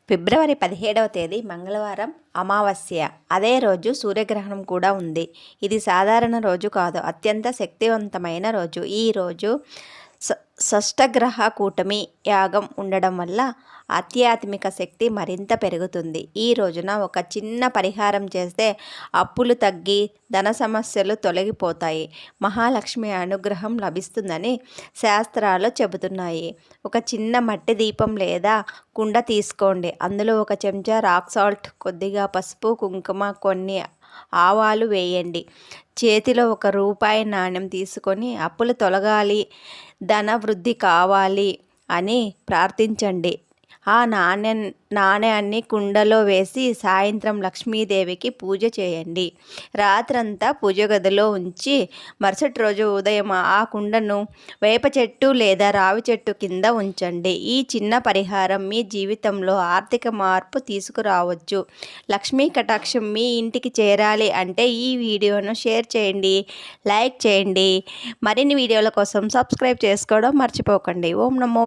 ఫిబ్రవరి 17వ తేదీ మంగళవారం అమావాస్య. అదే రోజు సూర్యగ్రహణం కూడా ఉంది. ఇది సాధారణ రోజు కాదు, అత్యంత శక్తివంతమైన రోజు. ఈ రోజు షష్టగ్రహ కూటమి యాగం ఉండడం వల్ల ఆధ్యాత్మిక శక్తి మరింత పెరుగుతుంది. ఈ రోజున ఒక చిన్న పరిహారం చేస్తే అప్పులు తగ్గి ధన సమస్యలు తొలగిపోతాయి, మహాలక్ష్మి అనుగ్రహం లభిస్తుందని శాస్త్రాలు చెబుతున్నాయి. ఒక చిన్న మట్టి దీపం లేదా కుండ తీసుకోండి. అందులో ఒక చెంచా రాక్ సాల్ట్, కొద్దిగా పసుపు, కుంకుమ, కొన్ని ఆవాలు వేయండి. చేతిలో ఒక రూపాయి నాణెం తీసుకొని అప్పులు తొలగాలి, ధన వృద్ధి కావాలి అని ప్రార్థించండి. ఆ నాణ్యాన్ని కుండలో వేసి సాయంత్రం లక్ష్మీదేవికి పూజ చేయండి. రాత్రంతా పూజ గదిలో ఉంచి మరుసటి రోజు ఉదయం ఆ కుండను వేప చెట్టు లేదా రావి చెట్టు కింద ఉంచండి. ఈ చిన్న పరిహారం మీ జీవితంలో ఆర్థిక మార్పు తీసుకురావచ్చు. లక్ష్మీ కటాక్షం మీ ఇంటికి చేరాలి అంటే ఈ వీడియోను షేర్ చేయండి, లైక్ చేయండి. మరిన్ని వీడియోల కోసం సబ్స్క్రైబ్ చేసుకోవడం మర్చిపోకండి. ఓం నమో